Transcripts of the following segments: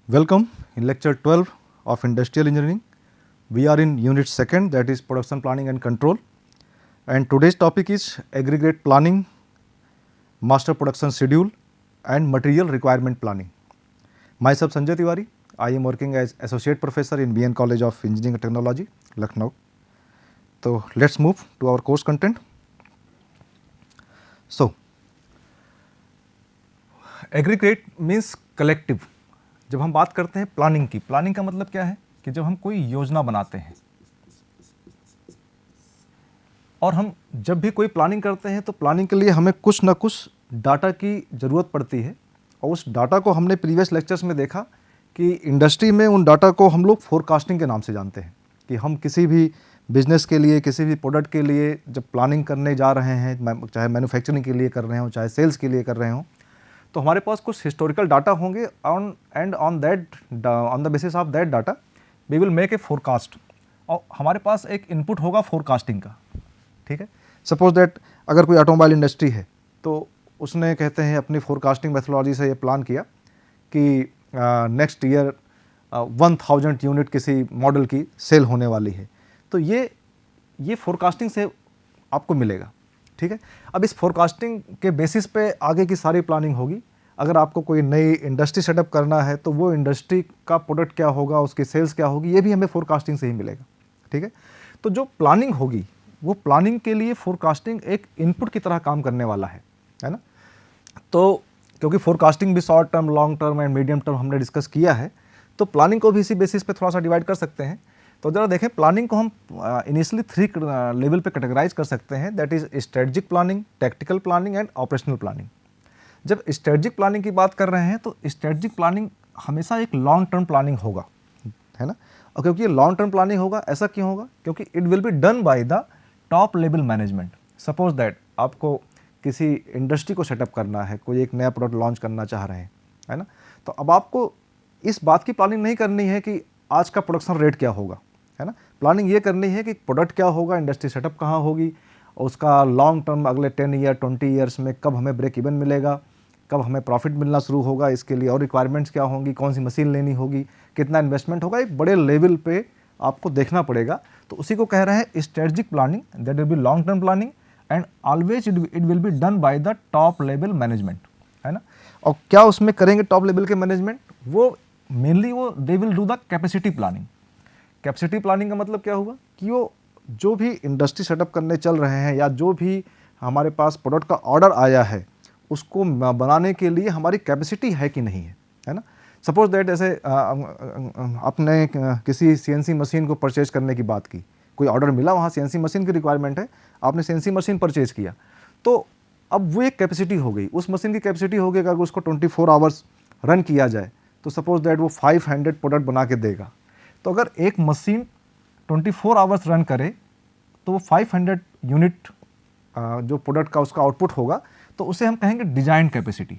Welcome in lecture 12 of industrial engineering. We are in unit 2nd, that is production planning and control, and today's topic is aggregate planning, master production schedule and material requirement planning. Myself Sanjay Tiwari, I am working as associate professor in BN College of Engineering and Technology, Lucknow. So let's move to our course content. So aggregate means collective. जब हम बात करते हैं planning की, planning का मतलब क्या है कि जब हम कोई योजना बनाते हैं और हम जब भी कोई प्लानिंग करते हैं तो प्लानिंग के लिए हमें कुछ ना कुछ डाटा की ज़रूरत पड़ती है और उस डाटा को हमने प्रीवियस लेक्चर्स में देखा कि इंडस्ट्री में उन डाटा को हम लोग फोरकास्टिंग के नाम से जानते हैं कि हम किसी भी बिजनेस के लिए, किसी भी प्रोडक्ट के लिए जब प्लानिंग करने जा रहे हैं, चाहे मैन्युफैक्चरिंग के लिए कर रहे हों, चाहे सेल्स के लिए कर रहे हों, तो हमारे पास कुछ हिस्टोरिकल डाटा होंगे on the basis of that data we will make a forecast और हमारे पास एक इनपुट होगा फोरकास्टिंग का। ठीक है, सपोज दैट अगर कोई ऑटोमोबाइल इंडस्ट्री है तो उसने कहते हैं अपनी फोरकास्टिंग मेथोडोलॉजी से ये प्लान किया कि नेक्स्ट ईयर 1000 यूनिट किसी मॉडल की सेल होने वाली है, तो ये फोरकास्टिंग से आपको मिलेगा। ठीक है, अब इस फोरकास्टिंग के बेसिस पे आगे की सारी प्लानिंग होगी। अगर आपको कोई नई इंडस्ट्री सेटअप करना है तो वो इंडस्ट्री का प्रोडक्ट क्या होगा, उसकी सेल्स क्या होगी, ये भी हमें फोरकास्टिंग से ही मिलेगा। ठीक है, तो जो प्लानिंग होगी वो प्लानिंग के लिए फोरकास्टिंग एक इनपुट की तरह काम करने वाला है ना। तो क्योंकि फोरकास्टिंग भी short term, long term and medium term हमने डिस्कस किया है, तो प्लानिंग को भी इसी बेसिस पे थोड़ा सा डिवाइड कर सकते हैं। तो ज़रा देखें, प्लानिंग को हम इनिशियली 3 लेवल पे कैटेगराइज कर सकते हैं, that is strategic planning, tactical planning and operational planning. जब स्ट्रेटजिक प्लानिंग की बात कर रहे हैं तो स्ट्रेटजिक प्लानिंग हमेशा एक लॉन्ग टर्म प्लानिंग होगा, है ना। और क्योंकि ये लॉन्ग टर्म प्लानिंग होगा, ऐसा क्यों होगा? क्योंकि it will be done by the top level management. Suppose that आपको किसी इंडस्ट्री को सेटअप करना है, कोई एक नया प्रोडक्ट लॉन्च करना चाह रहे हैं, है ना, तो अब आपको इस बात की प्लानिंग नहीं करनी है कि आज का प्रोडक्शन रेट क्या होगा, है ना। प्लानिंग ये करनी है कि प्रोडक्ट क्या होगा, इंडस्ट्री सेटअप कहाँ होगी, उसका लॉन्ग टर्म अगले 10 ईयर 20 ईयर्स में कब हमें ब्रेक इवन मिलेगा, कब हमें प्रॉफिट मिलना शुरू होगा, इसके लिए और रिक्वायरमेंट्स क्या होंगी, कौन सी मशीन लेनी होगी, कितना इन्वेस्टमेंट होगा, एक बड़े लेवल पे आपको देखना पड़ेगा। तो उसी को कह रहे हैं strategic planning, that will be long term planning and always it will be done by the top level management, है ना। और क्या उसमें करेंगे टॉप लेवल के मैनेजमेंट? वो mainly they will do the capacity planning. Capacity planning का मतलब क्या हुआ कि वो जो भी इंडस्ट्री सेटअप करने चल रहे हैं या जो भी हमारे पास प्रोडक्ट का ऑर्डर आया है उसको बनाने के लिए हमारी कैपेसिटी है कि नहीं है ना। सपोज दैट जैसे आपने किसी सीएनसी मशीन को परचेज करने की बात की, कोई ऑर्डर मिला, वहाँ सीएनसी मशीन की रिक्वायरमेंट है, आपने सीएनसी मशीन परचेज किया, तो अब वो एक कैपेसिटी हो गई, उस मशीन की कैपेसिटी हो गई। अगर उसको 24 आवर्स रन किया जाए तो सपोज दैट वो 500 प्रोडक्ट बना के देगा। तो अगर एक मशीन 24 आवर्स रन करे तो वो 500 यूनिट जो प्रोडक्ट का उसका आउटपुट होगा, तो उसे हम कहेंगे डिजाइन कैपेसिटी।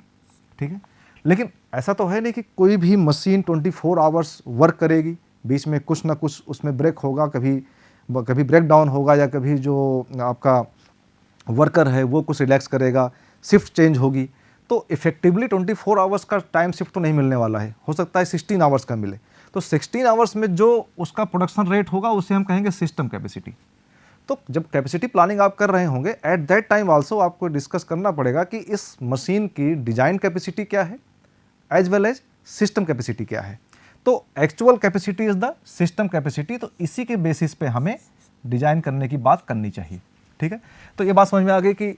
ठीक है, लेकिन ऐसा तो है नहीं कि कोई भी मशीन 24 आवर्स वर्क करेगी, बीच में कुछ ना कुछ उसमें ब्रेक होगा, कभी ब्रेक डाउन होगा या कभी जो आपका वर्कर है वो कुछ रिलैक्स करेगा, शिफ्ट चेंज होगी। तो इफेक्टिवली 24 आवर्स का टाइम शिफ्ट तो नहीं मिलने वाला है, हो सकता है 16 आवर्स का मिले। तो 16 आवर्स में जो उसका प्रोडक्शन रेट होगा उसे हम कहेंगे सिस्टम कैपेसिटी। तो जब कैपेसिटी प्लानिंग आप कर रहे होंगे, एट दैट टाइम आल्सो आपको डिस्कस करना पड़ेगा कि इस मशीन की डिजाइन कैपेसिटी क्या है as well as system capacity क्या है। तो actual capacity is the system capacity. तो इसी के बेसिस पे हमें डिजाइन करने की बात करनी चाहिए। ठीक है, तो ये बात समझ में आ गई कि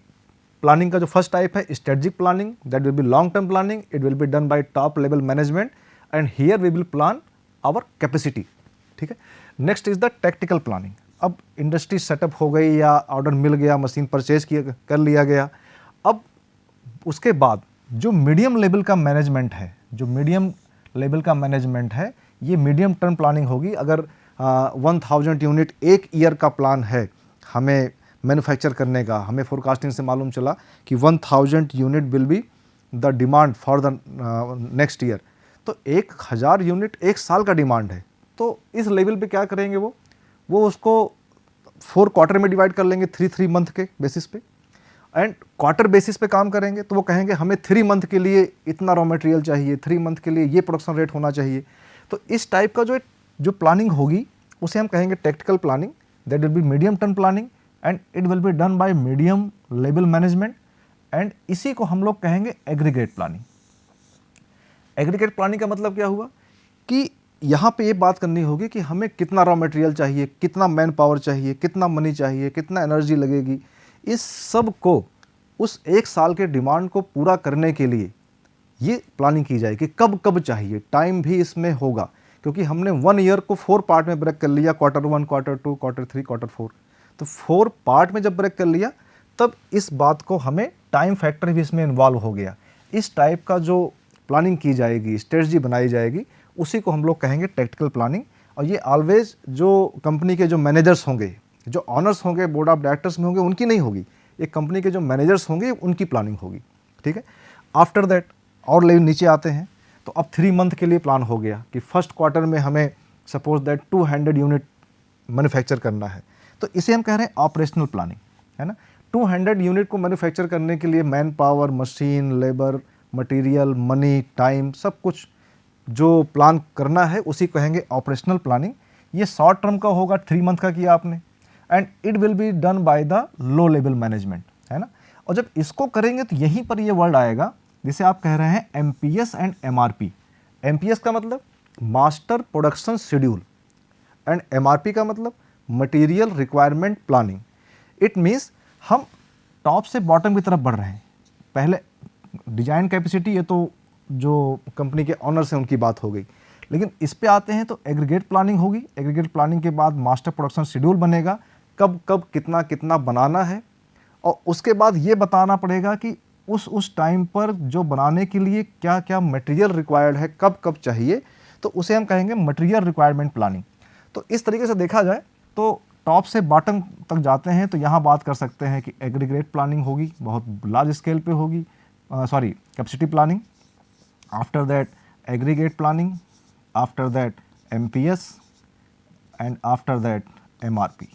प्लानिंग का जो फर्स्ट टाइप है strategic planning, that will be long term planning, it will be done by top level management and here we will plan our capacity. ठीक है, next is the tactical planning. अब industry setup हो गई या order मिल गया, machine purchase कर लिया गया, अब उसके बाद जो मीडियम लेवल का मैनेजमेंट है, ये मीडियम टर्म प्लानिंग होगी। अगर 1000 यूनिट एक ईयर का प्लान है हमें मैन्युफैक्चर करने का, हमें फोरकास्टिंग से मालूम चला कि 1000 unit will be the demand for the next year, तो 1000 यूनिट एक साल का डिमांड है। तो इस लेवल पे क्या करेंगे, वो उसको 4 क्वार्टर में डिवाइड कर लेंगे, 3 मंथ के बेसिस पे। एंड क्वार्टर बेसिस पे काम करेंगे तो वो कहेंगे हमें 3 मंथ के लिए इतना रॉ मटेरियल चाहिए, 3 मंथ के लिए ये प्रोडक्शन रेट होना चाहिए। तो इस टाइप का जो प्लानिंग होगी उसे हम कहेंगे tactical planning, that will B medium term planning and it will be done bye medium level management, and इसी को हम लोग कहेंगे एग्रीगेट प्लानिंग। एग्रीगेट प्लानिंग का मतलब क्या हुआ कि यहाँ पे ये बात करनी होगी कि हमें कितना रॉ मटेरियल चाहिए, कितना मैन पावर चाहिए, कितना मनी चाहिए, कितना एनर्जी लगेगी, इस सब को उस एक साल के डिमांड को पूरा करने के लिए ये प्लानिंग की जाए कि कब कब चाहिए। टाइम भी इसमें होगा क्योंकि हमने 1 ईयर को 4 पार्ट में ब्रेक कर लिया, Q1, Q2, Q3, Q4। तो 4 पार्ट में जब ब्रेक कर लिया तब इस बात को हमें टाइम फैक्टर भी इसमें इन्वॉल्व हो गया। इस टाइप का जो प्लानिंग की जाएगी, स्ट्रेटजी बनाई जाएगी, उसी को हम लोग कहेंगे टेक्टिकल प्लानिंग। और ये ऑलवेज जो कंपनी के जो मैनेजर्स होंगे, जो ऑनर्स होंगे, बोर्ड ऑफ डायरेक्टर्स में होंगे, उनकी नहीं होगी, एक कंपनी के जो मैनेजर्स होंगे उनकी प्लानिंग होगी। ठीक है। आफ्टर दैट और लेवल नीचे आते हैं तो अब 3 मंथ के लिए प्लान हो गया कि फर्स्ट क्वार्टर में हमें सपोज दैट 200 यूनिट मैन्युफैक्चर करना है, तो इसे हम कह रहे हैं ऑपरेशनल प्लानिंग, है ना। 200 यूनिट को मैन्युफैक्चर करने के लिए man power, machine, labour, material, money, time, सब कुछ जो प्लान करना है उसी को कहेंगे ऑपरेशनल प्लानिंग। ये शॉर्ट टर्म का होगा, 3 मंथ का किया आपने, and it will be done by the low level management, है ना। और जब इसको करेंगे तो यहीं पर ये वर्ड आएगा जिसे आप कह रहे हैं MPS एंड MRP। MPS का मतलब master production schedule and MRP का मतलब material requirement planning. It means हम टॉप से बॉटम की तरफ बढ़ रहे हैं। पहले डिजाइन कैपेसिटी, ये तो जो कंपनी के ऑनर से उनकी बात हो गई, लेकिन इस पे आते हैं तो एग्रीगेट प्लानिंग होगी। एग्रीगेट प्लानिंग के बाद मास्टर प्रोडक्शन शेड्यूल बनेगा, कब कब कितना कितना बनाना है, और उसके बाद ये बताना पड़ेगा कि उस टाइम पर जो बनाने के लिए क्या क्या मटेरियल रिक्वायर्ड है, कब कब चाहिए, तो उसे हम कहेंगे मटेरियल रिक्वायरमेंट प्लानिंग। तो इस तरीके से देखा जाए तो टॉप से बॉटम तक जाते हैं तो यहाँ बात कर सकते हैं कि एग्रीगेट प्लानिंग होगी, बहुत लार्ज स्केल पे होगी, capacity planning, after that aggregate planning, after that MPS and after that MRP।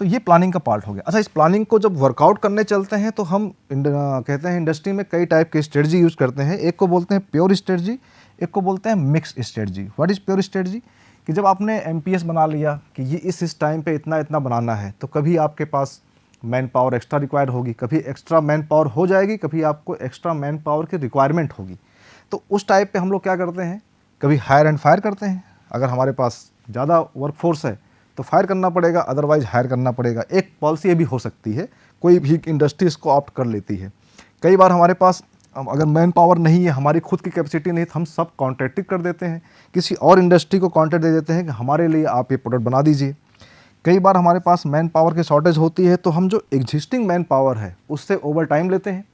तो ये प्लानिंग का पार्ट हो गया। अच्छा, इस प्लानिंग को जब वर्कआउट करने चलते हैं तो हम कहते हैं इंडस्ट्री में कई टाइप की स्ट्रेटजी यूज़ करते हैं। एक को बोलते हैं प्योर स्ट्रेटजी, एक को बोलते हैं mix strategy. What is pure strategy? कि जब आपने MPS बना लिया कि ये इस टाइम पे इतना इतना बनाना है, तो कभी आपके पास मैन पावर एक्स्ट्रा रिक्वायर होगी, कभी एक्स्ट्रा मैन पावर हो जाएगी, कभी आपको एक्स्ट्रा मैन पावर की रिक्वायरमेंट होगी। तो उस टाइप पे हम लोग क्या करते हैं, कभी हायर एंड फायर करते हैं। अगर हमारे पास ज़्यादा वर्कफोर्स है तो फायर करना पड़ेगा, अदरवाइज हायर करना पड़ेगा। एक पॉलिसी ये भी हो सकती है, कोई भी इंडस्ट्री इसको ऑप्ट कर लेती है। कई बार हमारे पास अगर मैन पावर नहीं है, हमारी खुद की कैपेसिटी नहीं, तो हम सब कॉन्ट्रैक्टिंग कर देते हैं, किसी और इंडस्ट्री को कॉन्ट्रैक्ट दे देते हैं कि हमारे लिए आप ये प्रोडक्ट बना दीजिए। कई बार हमारे पास मैन पावर की शॉर्टेज होती है तो हम जो एग्जिस्टिंग मैन पावर है उससे ओवर टाइम लेते हैं,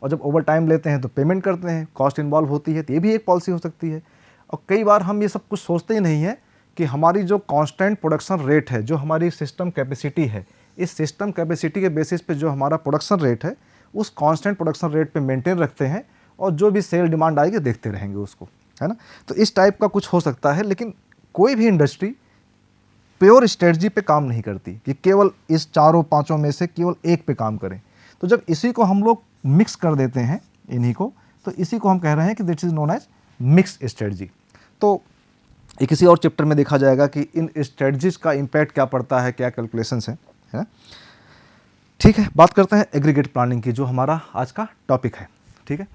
और जब ओवर टाइम लेते हैं तो पेमेंट करते हैं, कॉस्ट इन्वॉल्व होती है, तो ये भी एक पॉलिसी हो सकती है। और कई बार हम ये सब कुछ सोचते ही नहीं है कि हमारी जो कांस्टेंट प्रोडक्शन रेट है, जो हमारी सिस्टम कैपेसिटी है, इस सिस्टम कैपेसिटी के बेसिस पे जो हमारा प्रोडक्शन रेट है, उस कांस्टेंट प्रोडक्शन रेट पे मेंटेन रखते हैं, और जो भी सेल डिमांड आएगी देखते रहेंगे उसको, है ना। तो इस टाइप का कुछ हो सकता है, लेकिन कोई भी इंडस्ट्री प्योर स्ट्रेटजी पे काम नहीं करती कि केवल इस 4-5 में से केवल एक पे काम करें। तो जब इसी को हम लोग मिक्स कर देते हैं इन्हीं को, तो इसी को हम कह रहे हैं कि this is known as mix strategy. तो ये किसी और चैप्टर में देखा जाएगा कि इन स्ट्रेटजीज का इम्पैक्ट क्या पड़ता है, क्या कैलकुलेशंस हैं, है ना। ठीक है, बात करते हैं एग्रीगेट प्लानिंग की, जो हमारा आज का टॉपिक है। ठीक है,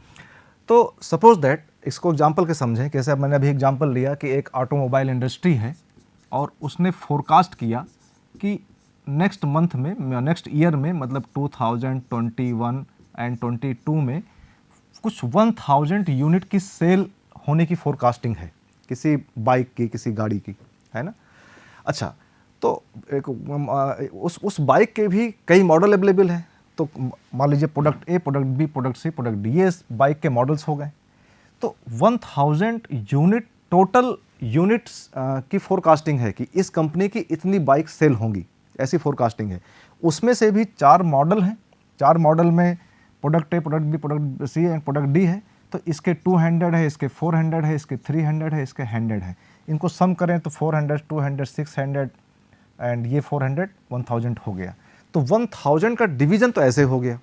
तो सपोज दैट इसको एग्जांपल के समझें। कैसे, मैंने अभी एग्जांपल लिया कि एक ऑटोमोबाइल इंडस्ट्री है और उसने फोरकास्ट किया कि नेक्स्ट मंथ में, नेक्स्ट ईयर में, मतलब 2021 एंड 22 में कुछ 1000 यूनिट की सेल होने की फोरकास्टिंग है, किसी बाइक की, किसी गाड़ी की, है ना। अच्छा, तो एक उस बाइक के भी कई मॉडल अवेलेबल हैं। तो मान लीजिए product A, product B, product C, product D, ये बाइक के मॉडल्स हो गए। तो 1000 यूनिट टोटल यूनिट्स की फोरकास्टिंग है कि इस कंपनी की इतनी बाइक सेल होंगी, ऐसी फोरकास्टिंग है। उसमें से भी 4 मॉडल हैं, 4 मॉडल में product A, product B, product C and product D है। तो इसके 200 है, इसके 400 है, इसके 300 है, इसके 100 है। इनको सम करें तो 400, 200, 600 एंड ये 400, 1000 हो गया। तो 1000 का डिवीज़न तो ऐसे हो गया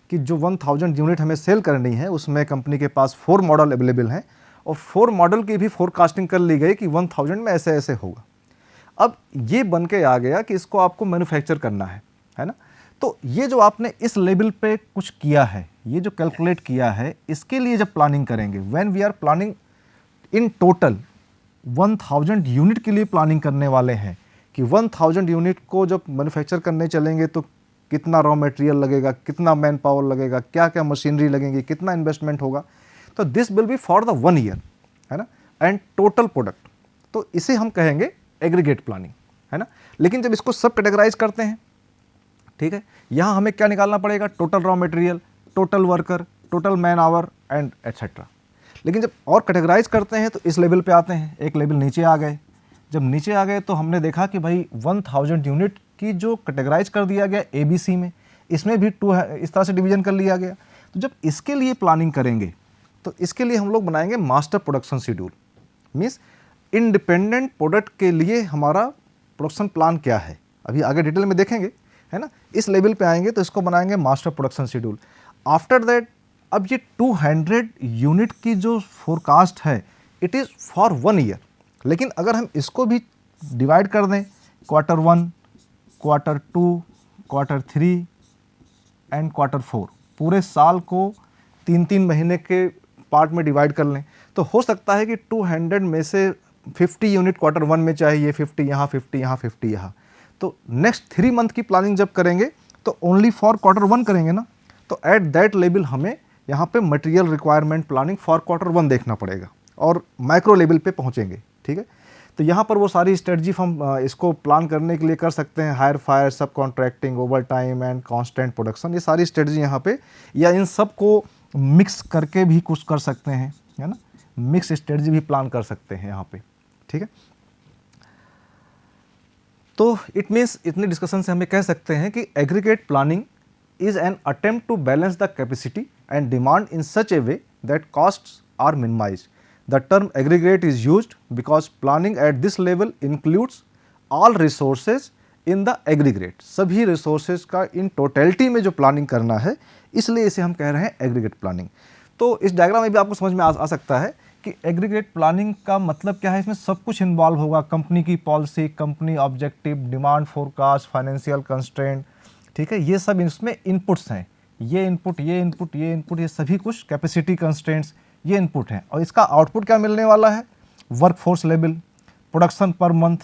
कि जो 1000 यूनिट हमें सेल करनी है उसमें कंपनी के पास 4 मॉडल अवेलेबल हैं और 4 मॉडल की भी फोरकास्टिंग कर ली गई कि 1000 में ऐसे ऐसे होगा। अब ये बन के आ गया कि इसको आपको मैन्युफैक्चर करना है ना। तो ये जो आपने इस लेवल पे कुछ किया है, ये जो कैलकुलेट किया है, इसके लिए जब प्लानिंग करेंगे, when we are planning in total 1000 unit के लिए प्लानिंग करने वाले हैं कि 1000 यूनिट को जब मैन्युफैक्चर करने चलेंगे तो कितना रॉ मटेरियल लगेगा, कितना मैन पावर लगेगा, क्या क्या मशीनरी लगेगी, कितना इन्वेस्टमेंट होगा। तो this will be for the 1 year, है ना, एंड टोटल प्रोडक्ट। तो इसे हम कहेंगे एग्रीगेट प्लानिंग, है ना। लेकिन जब इसको सब कैटेगराइज करते हैं, ठीक है, यहाँ हमें क्या निकालना पड़ेगा, total raw material, total worker, total man our and etcetera. लेकिन जब और कैटेगराइज करते हैं तो इस लेवल पे आते हैं, एक लेवल नीचे आ गए। जब नीचे आ गए तो हमने देखा कि भाई 1000 यूनिट की जो कैटेगराइज कर दिया गया ABC में, इसमें भी 2 इस तरह से डिवीजन कर लिया गया। तो जब इसके लिए प्लानिंग करेंगे तो इसके लिए हम लोग बनाएंगे master production schedule. Means independent product के लिए हमारा प्रोडक्शन प्लान क्या है, अभी आगे डिटेल में देखेंगे, है ना। इस लेवल पे आएंगे तो इसको बनाएंगे master production schedule. After that अब ये 200 यूनिट की जो फोरकास्ट है इट इज़ फॉर 1 ईयर। लेकिन अगर हम इसको भी डिवाइड कर दें, Q1, Q2, Q3 and Q4, पूरे साल को 3-3 महीने के पार्ट में डिवाइड कर लें, तो हो सकता है कि 200 में से 50 यूनिट Q1 में चाहिए, 50 यहाँ, 50 यहाँ, 50 यहाँ। तो नेक्स्ट 3 मंथ की प्लानिंग जब करेंगे तो ओनली फॉर Q1 करेंगे ना, तो एट दैट लेवल हमें यहाँ पे material requirement planning for Q1 देखना पड़ेगा और माइक्रो लेवल पे पहुँचेंगे, ठीक है। तो यहाँ पर वो सारी स्ट्रेटजी हम इसको प्लान करने के लिए कर सकते हैं, हायर फायर, सब contracting, over time and constant production, ये सारी स्ट्रेटजी यहाँ पे, या इन सब को मिक्स करके भी कुछ कर सकते हैं, है ना, मिक्स स्ट्रेटजी भी प्लान कर सकते हैं यहाँ पे, ठीक है। तो इट मीन्स इतने डिस्कशन से हमें कह सकते हैं कि aggregate planning is an attempt to balance the capacity and demand in such a way that costs are minimised. The term aggregate is used because planning at this level includes all resources in the aggregate। सभी resources का in totality में जो planning करना है, इसलिए इसे हम कह रहे हैं एग्रीगेट प्लानिंग। तो इस डायग्राम में भी आपको समझ में आ सकता है कि एग्रीगेट प्लानिंग का मतलब क्या है। इसमें सब कुछ इन्वॉल्व होगा, कंपनी की policy, company objective, demand forecast, financial constraint, ठीक है, ये सब इसमें इनपुट्स हैं। ये इनपुट, ये इनपुट, ये इनपुट, ये सभी कुछ कैपेसिटी कंस्ट्रेंट्स, ये इनपुट है। और इसका आउटपुट क्या मिलने वाला है, workforce level, production per month,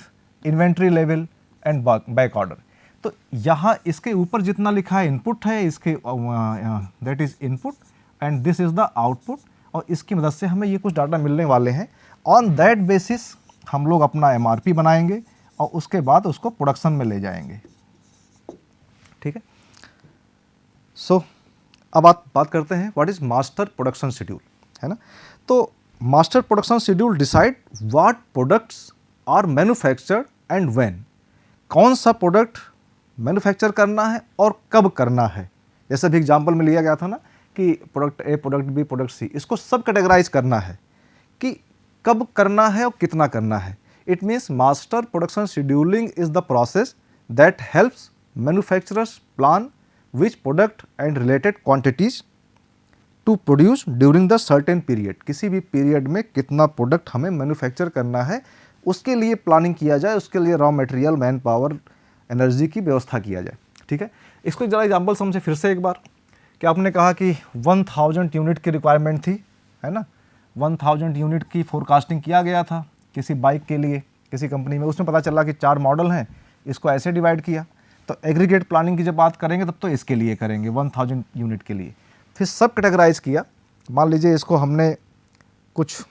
inventory level and back order. तो यहाँ इसके ऊपर जितना लिखा है इनपुट है, इसके that is input and this is the output, और इसकी मदद से हमें ये कुछ डाटा मिलने वाले हैं। ऑन दैट बेसिस हम लोग अपना MRP बनाएंगे और उसके बाद उसको प्रोडक्शन में ले जाएंगे, ठीक है। सो अब आप बात करते हैं what is master production schedule, है ना। तो master production schedule decide what products are manufactured and when. कौन सा प्रोडक्ट मैन्युफैक्चर करना है और कब करना है। जैसे भी एग्जांपल में लिया गया था ना कि product A, product B, product C, इसको सब कैटेगराइज करना है कि कब करना है और कितना करना है। It means master production scheduling is the process that helps manufacturers plan which product and related quantities to produce during the certain period. किसी भी पीरियड में कितना प्रोडक्ट हमें मैन्युफैक्चर करना है उसके लिए प्लानिंग किया जाए, उसके लिए raw material, man power, energy की व्यवस्था किया जाए, ठीक है। इसको ज़रा एग्जाम्पल समझे फिर से एक बार कि आपने कहा कि 1000 यूनिट की रिक्वायरमेंट थी, है ना, 1000 यूनिट की फोरकास्टिंग किया गया था किसी बाइक के लिए किसी कंपनी में। उसमें पता चला कि 4 मॉडल हैं, इसको ऐसे डिवाइड किया। तो एग्रीगेट प्लानिंग की जब बात करेंगे तब तो इसके लिए करेंगे 1000 यूनिट के लिए। फिर सब कैटेगराइज किया, मान लीजिए इसको हमने कुछ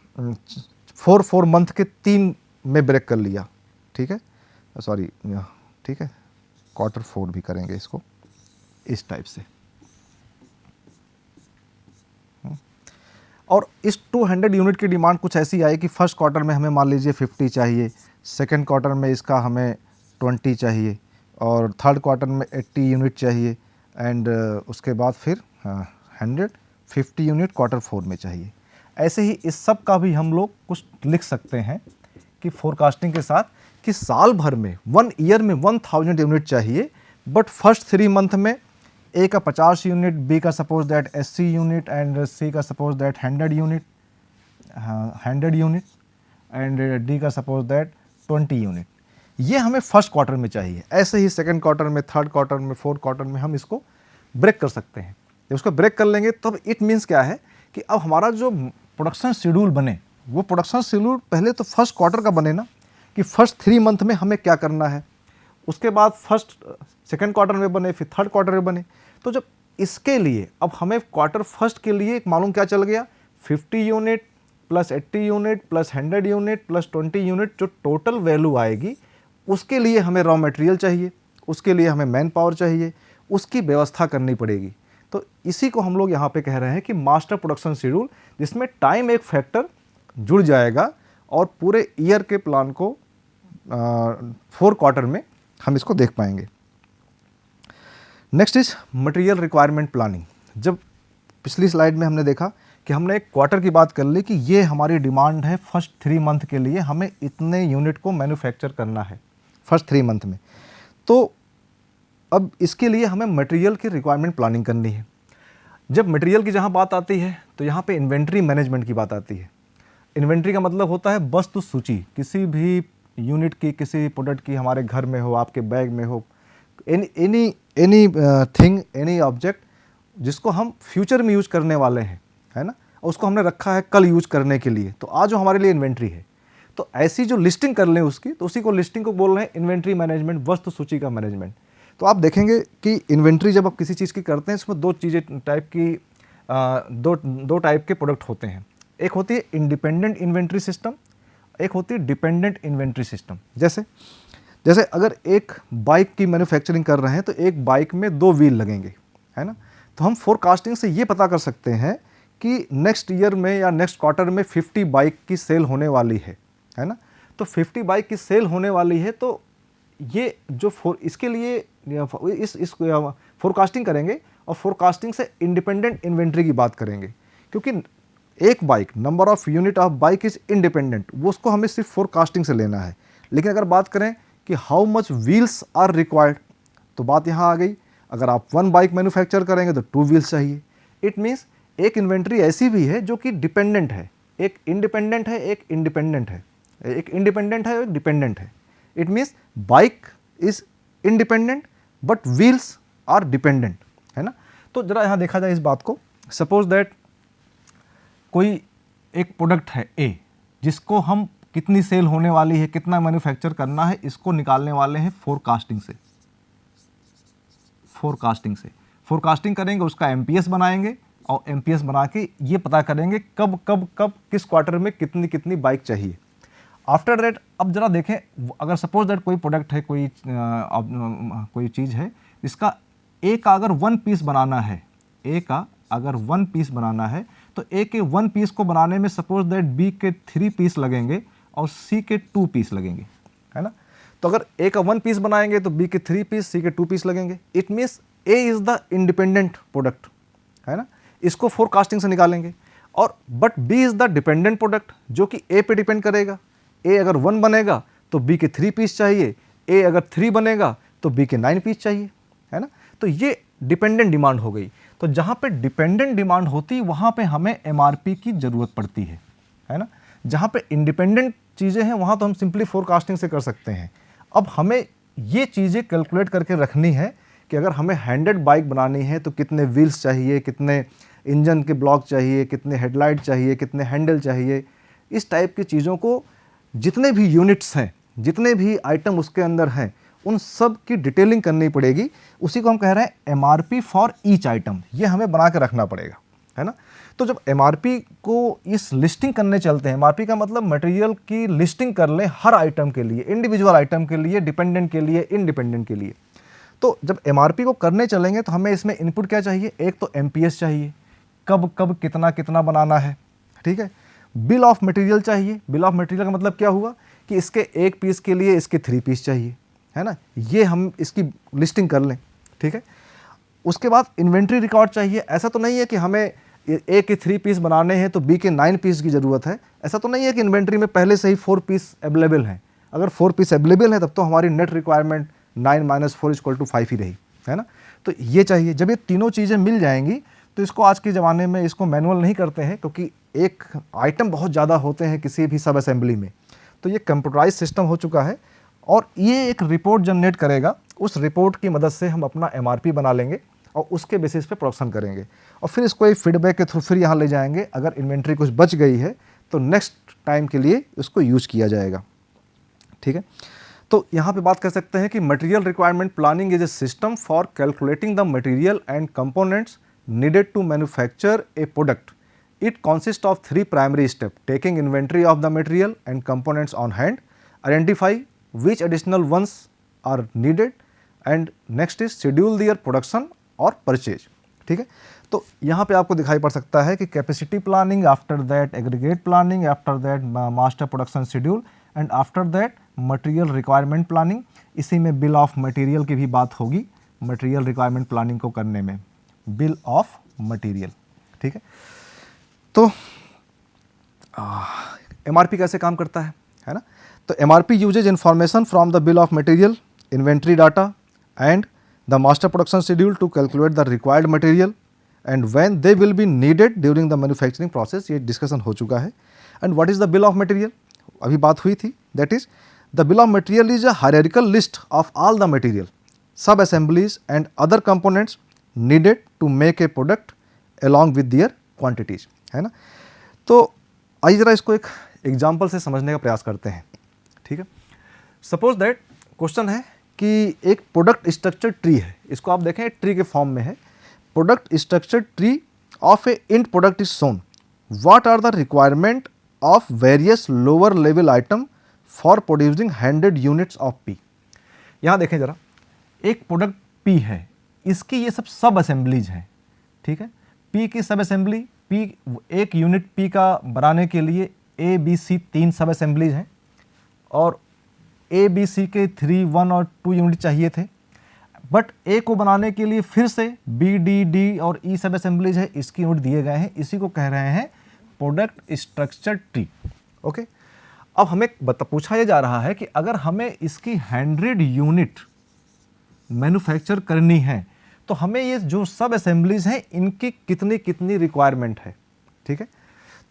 4 मंथ के 3 में ब्रेक कर लिया, ठीक है, सॉरी, ठीक है, Q4 भी करेंगे इसको इस टाइप से। और इस 200 यूनिट की डिमांड कुछ ऐसी आई कि फर्स्ट क्वार्टर में हमें मान लीजिए 50 चाहिए, सेकेंड क्वार्टर में इसका हमें 20 चाहिए और थर्ड क्वार्टर में 80 यूनिट चाहिए एंड उसके बाद फिर 150 यूनिट Q4 में चाहिए। ऐसे ही इस सब का भी हम लोग कुछ लिख सकते हैं कि फोरकास्टिंग के साथ कि साल भर में 1 ईयर में 1000 यूनिट चाहिए, बट फर्स्ट 3 मंथ में ए का 50 यूनिट, बी का सपोज दैट 80 यूनिट एंड सी का suppose that 100 unit, 100 unit and D का सपोज दैट 20 यूनिट। ये हमें फर्स्ट क्वार्टर में चाहिए। ऐसे ही सेकंड क्वार्टर में, थर्ड क्वार्टर में, फोर्थ क्वार्टर में हम इसको ब्रेक कर सकते हैं। जब उसको ब्रेक कर लेंगे तब इट मीन्स क्या है कि अब हमारा जो प्रोडक्शन शेड्यूल बने, वो प्रोडक्शन शेड्यूल पहले तो फर्स्ट क्वार्टर का बने ना, कि फर्स्ट 3 मंथ में हमें क्या करना है, उसके बाद फर्स्ट सेकंड क्वार्टर में बने, फिर थर्ड क्वार्टर में बने। तो जब इसके लिए अब हमें क्वार्टर फर्स्ट के लिए मालूम क्या चल गया, 50 unit plus 80 unit plus 100 unit plus 20 unit जो टोटल वैल्यू आएगी, उसके लिए हमें रॉ मटेरियल चाहिए, उसके लिए हमें मैन पावर चाहिए, उसकी व्यवस्था करनी पड़ेगी। तो इसी को हम लोग यहाँ पे कह रहे हैं कि मास्टर प्रोडक्शन शेड्यूल, जिसमें टाइम एक फैक्टर जुड़ जाएगा और पूरे ईयर के प्लान को 4 क्वार्टर में हम इसको देख पाएंगे। Next is material requirement planning. जब पिछली स्लाइड में हमने देखा कि हमने एक क्वार्टर की बात कर ली कि ये हमारी डिमांड है फर्स्ट 3 मंथ के लिए, हमें इतने यूनिट को मैन्युफैक्चर करना है फर्स्ट 3 मंथ में। तो अब इसके लिए हमें मटेरियल की रिक्वायरमेंट प्लानिंग करनी है। जब मटेरियल की जहाँ बात आती है तो यहाँ पे इन्वेंट्री मैनेजमेंट की बात आती है। इन्वेंट्री का मतलब होता है वस्तु सूची, किसी भी यूनिट की, किसी प्रोडक्ट की, हमारे घर में हो, आपके बैग में हो, एनी थिंग, एनी ऑब्जेक्ट जिसको हम फ्यूचर में यूज करने वाले हैं, है ना, उसको हमने रखा है कल यूज करने के लिए, तो आज जो हमारे लिए इन्वेंट्री है, तो ऐसी जो लिस्टिंग कर लें उसकी, तो उसी को लिस्टिंग को बोल रहे हैं इन्वेंट्री मैनेजमेंट, वस्तु सूची का मैनेजमेंट। तो आप देखेंगे कि इन्वेंट्री जब आप किसी चीज़ की करते हैं, इसमें 2 चीज़ें टाइप की, दो टाइप के प्रोडक्ट होते हैं। एक होती है इंडिपेंडेंट इन्वेंट्री सिस्टम, एक होती है डिपेंडेंट इन्वेंट्री सिस्टम। जैसे अगर एक बाइक की मैन्युफैक्चरिंग कर रहे हैं तो एक बाइक में 2 व्हील लगेंगे, है ना, तो हम फोरकास्टिंग से ये पता कर सकते हैं कि नेक्स्ट ईयर में या नेक्स्ट क्वार्टर में 50 बाइक की सेल होने वाली है ना। तो 50 बाइक की सेल होने वाली है, तो ये जो इसके लिए इस फोरकास्टिंग करेंगे और फोरकास्टिंग से इंडिपेंडेंट इन्वेंट्री की बात करेंगे, क्योंकि एक bike, number of unit of bike is independent, वो उसको हमें सिर्फ फोरकास्टिंग से लेना है। लेकिन अगर बात करें कि how much wheels are required, तो बात यहाँ आ गई, अगर आप 1 बाइक मैन्युफैक्चर करेंगे तो 2 व्हील्स चाहिए। इट मीन्स एक इन्वेंट्री ऐसी भी है जो कि डिपेंडेंट है, एक इंडिपेंडेंट है, एक इंडिपेंडेंट है, एक इंडिपेंडेंट है, एक डिपेंडेंट है। It means bike is independent but wheels are dependent, है ना। तो जरा यहाँ देखा जाए इस बात को। सपोज दैट कोई एक प्रोडक्ट है ए, जिसको हम कितनी सेल होने वाली है, कितना मैन्युफैक्चर करना है, इसको निकालने वाले हैं फोरकास्टिंग से। फोरकास्टिंग करेंगे, उसका एमपीएस बनाएंगे और एमपीएस बना के ये पता करेंगे कब कब कब किस क्वार्टर में कितनी कितनी बाइक चाहिए। आफ्टर दैट अब जरा देखें, अगर सपोज दैट कोई प्रोडक्ट है, कोई चीज़ है, इसका ए का अगर 1 पीस बनाना है, ए का अगर 1 पीस बनाना है, तो ए के 1 पीस को बनाने में सपोज दैट बी के 3 पीस लगेंगे और सी के 2 पीस लगेंगे, है ना। तो अगर ए का 1 पीस बनाएंगे तो बी के 3 पीस, सी के 2 पीस लगेंगे। It means A is the independent product, है ना, इसको फोरकास्टिंग से निकालेंगे। और but B is the dependent product, जो कि ए पे डिपेंड करेगा। ए अगर 1 बनेगा तो बी के 3 पीस चाहिए, ए अगर 3 बनेगा तो बी के 9 पीस चाहिए, है ना। तो ये डिपेंडेंट डिमांड हो गई। तो जहाँ पे डिपेंडेंट डिमांड होती है वहाँ पे हमें एमआरपी की ज़रूरत पड़ती है ना। जहाँ पे इंडिपेंडेंट चीज़ें हैं वहाँ तो हम सिंपली फोरकास्टिंग से कर सकते हैं। अब हमें ये चीज़ें कैलकुलेट करके रखनी है कि अगर हमें 100 बाइक बनानी है तो कितने व्हील्स चाहिए, कितने इंजन के ब्लॉक चाहिए, कितने हेडलाइट चाहिए, कितने हैंडल चाहिए। इस टाइप की चीज़ों को, जितने भी यूनिट्स हैं, जितने भी आइटम उसके अंदर हैं, उन सब की डिटेलिंग करनी पड़ेगी। उसी को हम कह रहे हैं एमआरपी फॉर ईच आइटम, ये हमें बना के रखना पड़ेगा, है ना। तो जब एमआरपी को इस लिस्टिंग करने चलते हैं, एमआरपी का मतलब मटेरियल की लिस्टिंग कर लें हर आइटम के लिए, इंडिविजुअल आइटम के लिए, डिपेंडेंट के लिए, इंडिपेंडेंट के लिए। तो जब एमआरपी को करने चलेंगे तो हमें इसमें इनपुट क्या चाहिए, एक तो एमपीएस चाहिए, कब कब कितना कितना बनाना है, ठीक है। बिल ऑफ मटेरियल चाहिए। बिल ऑफ मटेरियल का मतलब क्या हुआ कि इसके 1 पीस के लिए इसके 3 पीस चाहिए, है ना, ये हम इसकी लिस्टिंग कर लें, ठीक है। उसके बाद इन्वेंट्री रिकॉर्ड चाहिए। ऐसा तो नहीं है कि हमें ए के 3 पीस बनाने हैं तो बी के 9 पीस की ज़रूरत है। ऐसा तो नहीं है कि इन्वेंट्री में पहले से ही 4 पीस अवेलेबल हैं। अगर 4 पीस अवेलेबल है तब तो हमारी नेट रिक्वायरमेंट 9 - 4 = 5 ही रही। है ना। तो ये चाहिए, जब ये तीनों चीज़ें मिल जाएंगी तो इसको आज के ज़माने में इसको मैनुअल नहीं करते हैं, क्योंकि एक आइटम बहुत ज़्यादा होते हैं किसी भी सब असेंबली में। तो ये कंप्यूटराइज सिस्टम हो चुका है और ये एक रिपोर्ट जनरेट करेगा। उस रिपोर्ट की मदद से हम अपना MRP बना लेंगे और उसके बेसिस पे प्रोडक्शन करेंगे और फिर इसको एक फीडबैक के थ्रू फिर यहाँ ले जाएंगे। अगर इन्वेंट्री कुछ बच गई है तो नेक्स्ट टाइम के लिए उसको यूज़ किया जाएगा। ठीक है, तो यहाँ पे बात कर सकते हैं कि material requirement planning is a system for calculating the material and components needed to manufacture a product. It consists of 3 primary steps: taking inventory of the material and components on hand, identify which additional ones are needed, and next is schedule their production or purchase. ठीक है, तो यहाँ पे आपको दिखाई पड़ सकता है कि capacity planning, after that aggregate planning, after that master production schedule and after that material requirement planning. इसी में बिल ऑफ मटेरियल की भी बात होगी मटेरियल रिक्वायरमेंट प्लानिंग को करने में, बिल ऑफ मटेरियल। ठीक है, तो MRP कैसे काम करता है ना। तो MRP uses information from the bill of material, inventory data and the master production schedule to calculate the required material and when they will be needed during the manufacturing process. ये discussion हो चुका है। And what is the bill of material, अभी बात हुई थी। That is the bill of material is a hierarchical list of all the material, subassemblies and other components needed to make a product along with their quantities, है ना। तो आइए ज़रा इसको एक एग्जाम्पल से समझने का प्रयास करते हैं। ठीक है, सपोज दैट क्वेश्चन है कि एक प्रोडक्ट स्ट्रक्चर ट्री है, इसको आप देखें ट्री के फॉर्म में है। Product structure tree of a end product is shown, what are the requirement of various lower level item for producing 100 units of P. यहाँ देखें ज़रा, एक प्रोडक्ट पी है, इसकी ये सब असेंबलीज हैं। ठीक है, पी की सब असेंबली, पी एक यूनिट पी का बनाने के लिए ABC 3 सब असेंबलीज हैं और ABC के 3, 1 और 2 यूनिट चाहिए थे। बट ए को बनाने के लिए फिर से B, D, D और E सब असेंबलीज है, इसकी यूनिट दिए गए हैं। इसी को कह रहे हैं प्रोडक्ट स्ट्रक्चर ट्री। ओके, अब हमें पूछा यह जा रहा है कि अगर हमें इसकी 100 यूनिट मैन्युफैक्चर करनी है तो हमें ये जो सब असेंबलीज हैं इनकी कितनी कितनी रिक्वायरमेंट है। ठीक है,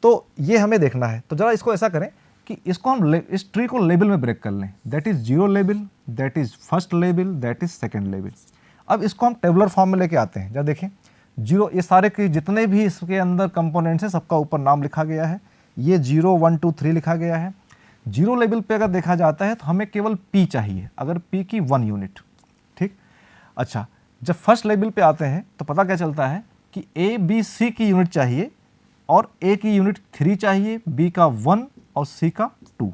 तो ये हमें देखना है। तो ज़रा इसको ऐसा करें कि इसको हम इस ट्री को लेवल में ब्रेक कर लें। That is 0 level, that is first level, that is second level. अब इसको हम टेबुलर फॉर्म में लेके आते हैं। जरा देखें, 0, ये सारे के जितने भी इसके अंदर कंपोनेंट्स हैं सबका ऊपर नाम लिखा गया है। ये 0, 1, 2, 3 लिखा गया है। 0 लेवल पे अगर देखा जाता है तो हमें केवल P चाहिए, अगर P की 1 यूनिट। ठीक, अच्छा, जब फर्स्ट लेवल पे आते हैं तो पता क्या चलता है कि ABC की यूनिट चाहिए और A की यूनिट 3 चाहिए, B का 1 और C का 2।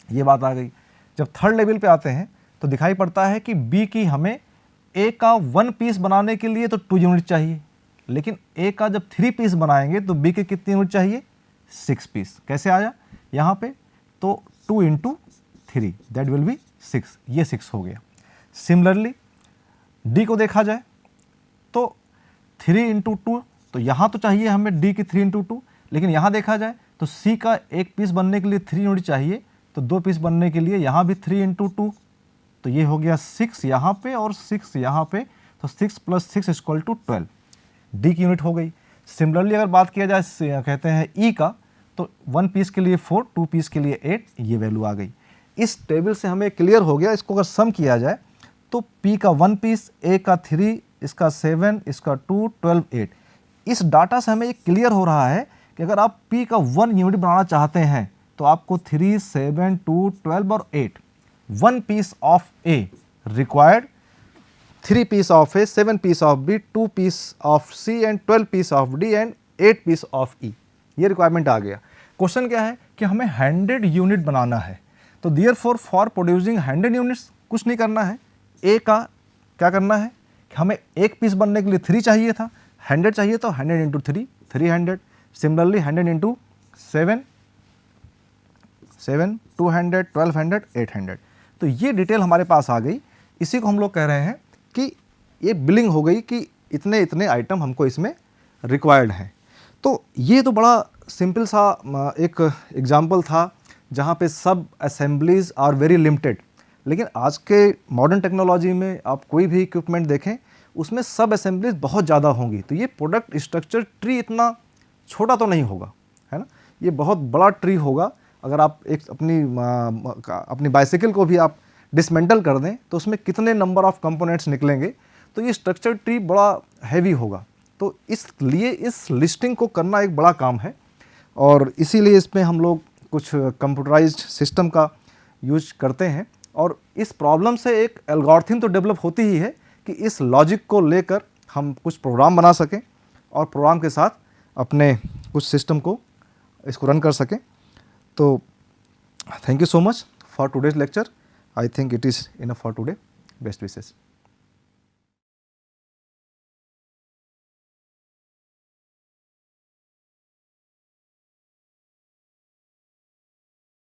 ये बात आ गई। जब थर्ड लेवल पे आते हैं तो दिखाई पड़ता है कि B की हमें A का 1 पीस बनाने के लिए तो 2 यूनिट चाहिए, लेकिन A का जब 3 पीस बनाएंगे तो B के कितनी यूनिट चाहिए, 6 पीस। कैसे आया यहाँ पे, तो 2 × 3 दैट विल बी 6, ये 6 हो गया। सिमिलरली D को देखा जाए तो 3 × 2, तो यहाँ तो चाहिए हमें D की 3 × 2, लेकिन यहाँ देखा जाए तो C का एक पीस बनने के लिए 3 यूनिट चाहिए, तो 2 पीस बनने के लिए यहाँ भी 3 × 2, तो ये हो गया 6 यहाँ पे और 6 यहाँ पे, तो 6 + 6 = 12, D की यूनिट हो गई। सिमिलरली अगर बात किया जाए कहते हैं E का, तो 1 पीस के लिए 4, 2 पीस के लिए 8, ये वैल्यू आ गई। इस टेबल से हमें क्लियर हो गया। इसको अगर सम किया जाए तो P का 1 पीस, A का 3, इसका 7, इसका 2, 12, 8। इस डाटा से हमें ये क्लियर हो रहा है कि अगर आप P का 1 यूनिट बनाना चाहते हैं तो आपको 3, 7, 2, 12 और 8, 1 piece of A required, 3 piece of A, 7 piece of B, 2 piece of C and 12 piece of D and 8 piece of E। ये रिक्वायरमेंट आ गया। क्वेश्चन क्या है कि हमें 100 यूनिट बनाना है, तो देयरफॉर फॉर प्रोड्यूसिंग 100 यूनिट्स कुछ नहीं करना है। A का क्या करना है कि हमें एक पीस बनने के लिए 3 चाहिए था, 100 चाहिए, तो 100 × 3, 300। सिमिलरली 100 × 7, 7, 200, 1200, 800। तो ये डिटेल हमारे पास आ गई। इसी को हम लोग कह रहे हैं कि ये बिलिंग हो गई कि इतने इतने आइटम हमको इसमें रिक्वायर्ड हैं। तो ये तो बड़ा सिंपल सा एक एग्जाम्पल था जहाँ पे सब असेंबलीज आर वेरी लिमिटेड। लेकिन आज के मॉडर्न टेक्नोलॉजी में आप कोई भी इक्विपमेंट देखें, उसमें सब असेंबलीज बहुत ज़्यादा होंगी, तो ये प्रोडक्ट स्ट्रक्चर ट्री इतना छोटा तो नहीं होगा, है ना। ये बहुत बड़ा ट्री होगा। अगर आप एक अपनी बाइसाइकिल को भी आप डिसमेंटल कर दें तो उसमें कितने नंबर ऑफ कंपोनेंट्स निकलेंगे, तो ये स्ट्रक्चर ट्री बड़ा हैवी होगा। तो इसलिए इस लिस्टिंग को करना एक बड़ा काम है, और इसीलिए इसमें हम लोग कुछ कंप्यूटराइज्ड सिस्टम का यूज करते हैं। और इस प्रॉब्लम से एक एल्गोरिथम तो डेवलप होती ही है कि इस लॉजिक को लेकर हम कुछ प्रोग्राम बना सकें और प्रोग्राम के साथ अपने कुछ सिस्टम को इसको रन कर सकें। तो thank you so much for today's lecture. I think it is enough for today. Best wishes.